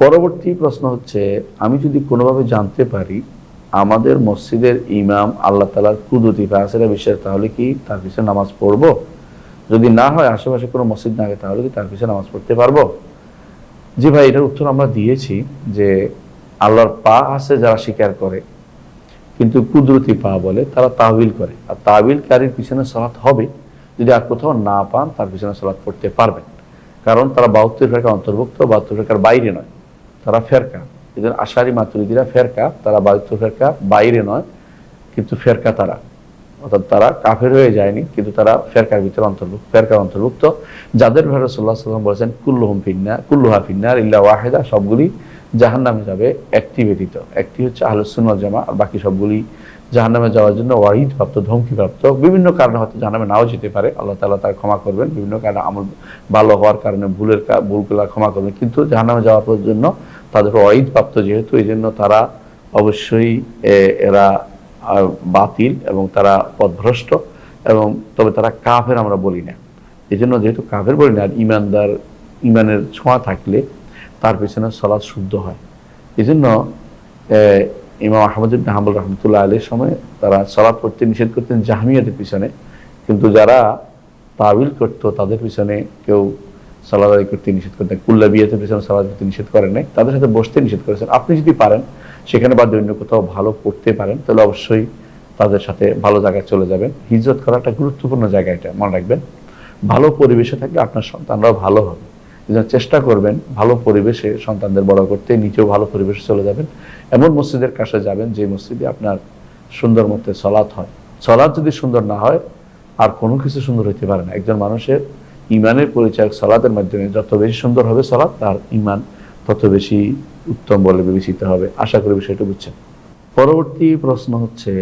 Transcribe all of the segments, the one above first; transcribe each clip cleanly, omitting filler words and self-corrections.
পরবর্তী প্রশ্ন হচ্ছে, আমি যদি কোনোভাবে জানতে পারি আমাদের মসজিদের ইমাম আল্লাহ তাআলার কুদরতি ফাসেরা বিশ্বাস, তাহলে কি তার পিছনে নামাজ পড়বো? যদি না হয়, আশেপাশে কোনো মসজিদ না থাকে, তাহলে কি তার পিছনে নামাজ পড়তে পারবো? জি ভাই, এটার উত্তর আমরা দিয়েছি যে আল্লাহর পা আছে যারা স্বীকার করে কিন্তু কুদরতি পা বলে, তারা তাহবিল করে। আর তাহবিলকারীর পিছনে সালাত হবে। যদি আর কোথাও না পান, তার পিছনে সালাত পড়তে পারবেন, কারণ তারা 72 ফেরকার অন্তর্ভুক্ত, 72 ফেরকার বাইরে নয়, তারা ফেরকা। এদের আশারি মাতুরিদিরা ফেরকা, তারা 72 ফেরকা বাইরে নয়, কিন্তু ফেরকা তারা, অর্থাৎ তারা কাফের হয়ে যায়নি, কিন্তু তারা ফেরকার ভিতরে ফেরকার অন্তর্ভুক্ত, যাদের ব্যাপারে রাসূলুল্লাহ সাল্লাল্লাহু আলাইহি ওয়াসাল্লাম বলেছেন কুল্লুহা ফিন্নার ইল্লা ওয়াহিদা, সবগুলি জাহান্নামে যাবে, একটি ব্যতীত। একটি হচ্ছে আহলুস সুন্নাহ ওয়াল জামাআহ, আর বাকি সবগুলি জাহান্নামে যাওয়ার জন্য ওয়াইদ প্রাপ্ত, ধমকি প্রাপ্ত। বিভিন্ন কারণে হয়তো জাহান্নামে নাও যেতে পারে, আল্লাহ তাআলা তার ক্ষমা করবেন, বিভিন্ন কারণে আমল ভালো হওয়ার কারণে ভুলগুলো ক্ষমা করবেন, কিন্তু জাহান্নামে যাওয়ার জন্য তাদের ওয়াইদ প্রাপ্ত যেহেতু, এই জন্য তারা অবশ্যই এরা বাতিল এবং তারা পথভ্রষ্ট, এবং তবে তারা কাফের আমরা বলি না। এই জন্য যেহেতু কাফের বলি না, আর ইমানের ছোঁয়া থাকলে তার পিছনে সালাত শুদ্ধ হয়। এই জন্য ইমাম আহমদ ইবনে হাম্বল রাহমাতুল্লাহ আলাইহির সময় তারা সালাত পড়তে নিষেধ করতেন জাহমিয়াদের পিছনে, কিন্তু যারা তাবিল করতো তাদের পিছনে কেউ সালাত আদায় করতে নিষেধ করতেন। কুল্লাবিয়াতের পিছনে সালাত করতে নিষেধ করেন নাই, তাদের সাথে বসতে নিষেধ করেছেন। আপনি যদি পারেন সেখানে বা অন্য কোথাও ভালো করতে পারেন, তাহলে অবশ্যই তাদের সাথে ভালো জায়গায় চলে যাবেন। হিজরত করা একটা গুরুত্বপূর্ণ জায়গা, এটা মনে রাখবেন। ভালো পরিবেশে থাকলে আপনার সন্তানরাও ভালো হবে। চেষ্টা করবেন ভালো পরিবেশে সন্তানদের বড় করতে, নিজেও ভালো পরিবেশে চলে যাবেন। এমন মসজিদের কাছে যাবেন যে মসজিদে আপনার সুন্দর মতে সালাত হয়। সালাত যদি সুন্দর না হয়, আর কোনো কিছু সুন্দর হইতে পারে না। একজন মানুষের ইমানের পরিচয় সালাতের মাধ্যমে, যত বেশি সুন্দর হবে সালাত, তার ইমান তত বেশি উত্তম বলে বিবেচিত হবে। আশা করি বিষয়টা বুঝছেন। পরবর্তী প্রশ্ন হচ্ছে,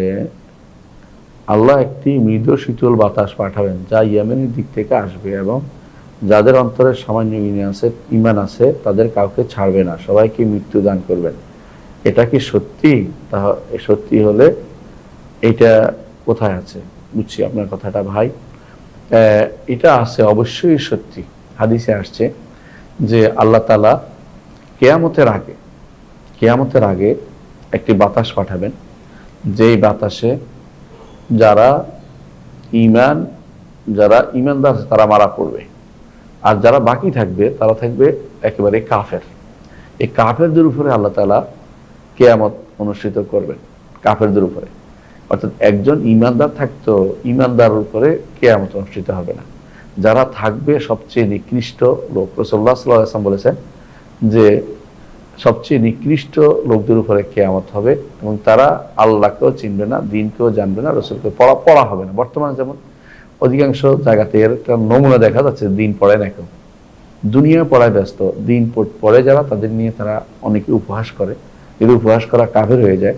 আল্লাহ একটি মৃদু শীতল বাতাস পাঠাবেন যা ইয়েমেনের দিক থেকে আসবে, এবং যাদের অন্তরে সামান্য ইমান আছে তাদের কাউকে ছাড়বে না, সবাইকে মৃত্যু দান করবেন। এটা কি সত্যি? তা সত্যি হলে এটা কোথায় আছে? বুঝছি আপনার কথাটা ভাই। এটা আছে, অবশ্যই সত্যি। হাদিসে আসছে যে আল্লাহ তাআলা কিয়ামতের আগে একটি বাতাস পাঠাবেন, যেই বাতাসে যারা ইমানদার আছে তারা মারা পড়বে, আর যারা বাকি থাকবে তারা থাকবে একেবারে কাফের। এই কাফেরদের উপরে আল্লাহ তাআলা কিয়ামত অনুষ্ঠিত করবেন, কাফেরদের উপরে। অর্থাৎ একজন ইমানদার থাকতো, ইমানদারের উপরে কিয়ামত অনুষ্ঠিত হবে না। যারা থাকবে সবচেয়ে নিকৃষ্ট লোক, রাসূলুল্লাহ সাল্লাল্লাহু আলাইহি ওয়াসাল্লাম বলেছেন যে সবচেয়ে নিকৃষ্ট লোকদের উপরে কিয়ামত হবে, এবং তারা আল্লাহকেও চিনবে না, দিনকেও জানবে না, রাসূলকে পড়া হবে না। বর্তমানে যেমন অধিকাংশ জায়গাতে এর একটা নমুনা দেখা যাচ্ছে, দিন পড়ে না কেউ, দুনিয়া পড়ায় ব্যস্ত। দিন পড়ে যারা, তাদের নিয়ে তারা অনেকে উপহাস করে, যদি উপহাস করা কাফের হয়ে যায়,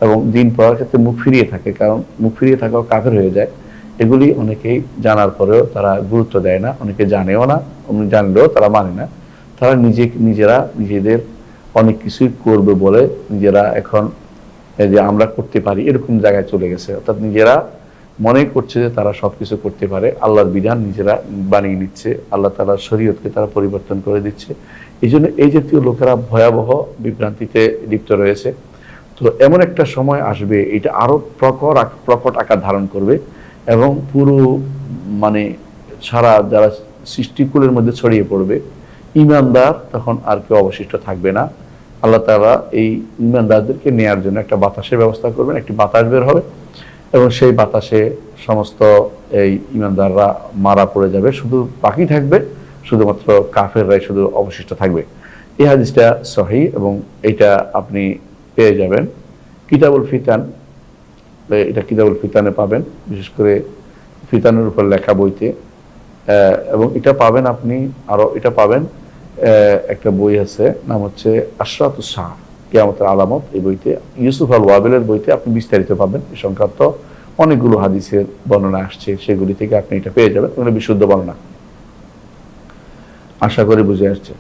এবং দিন পড়ার ক্ষেত্রে মুখ ফিরিয়ে থাকে, কারণ মুখ ফিরিয়ে থাকাও কাফের হয়ে যায়। এগুলি অনেকেই জানার পরেও তারা গুরুত্ব দেয় না, অনেকে জানেও না, জানলেও তারা মানে না। তারা নিজেদের অনেক কিছুই করবে বলে নিজেরা এখন যে আমরা করতে পারি এরকম জায়গায় চলে গেছে। অর্থাৎ নিজেরা মনে করছে যে তারা সবকিছু করতে পারে, আল্লাহর বিধান নিজেরা বানিয়ে নিচ্ছে, আল্লাহ তাআলার শরীয়তকে তারা পরিবর্তন করে দিচ্ছে। এই জন্য এই জাতীয় লোকেরা ভয়াবহ বিভ্রান্তিতে লিপ্ত রয়েছে। তো এমন একটা সময় আসবে, এটা আরো প্রকট আকার ধারণ করবে, এবং পুরো সারা যারা সৃষ্টিকুলের মধ্যে ছড়িয়ে পড়বে। ইমানদার তখন আর কেউ অবশিষ্ট থাকবে না। আল্লাহ তাআলা এই ইমানদারদেরকে নেয়ার জন্য একটা বাতাসের ব্যবস্থা করবেন, একটি বাতাস বের হবে, এবং সেই বাতাসে সমস্ত এই ইমানদাররা মারা পড়ে যাবে, শুধু বাকি থাকবে শুধুমাত্র কাফেররাই শুধু অবশিষ্ট থাকবে। এই হাদিসটা সহিহ, এবং এটা আপনি পেয়ে যাবেন কিতাবুল ফিতান। এটা কিতাবুল ফিতানে পাবেন, বিশেষ করে ফিতানের উপর লেখা বইতে। এবং এটা পাবেন আপনি, আরো এটা পাবেন একটা বই আছে, নাম হচ্ছে আশরাতুস সাআ, কিয়ামতের আলামত। এই বইতে ইউসুফ আল ওয়াবিলের বইতে আপনি বিস্তারিত পাবেন, এই সংক্রান্ত অনেকগুলো হাদিসের বর্ণনা আসছে, সেগুলি থেকে আপনি এটা পেয়ে যাবেন। বিশুদ্ধ বর্ণনা। আশা করি বুঝে আসছে।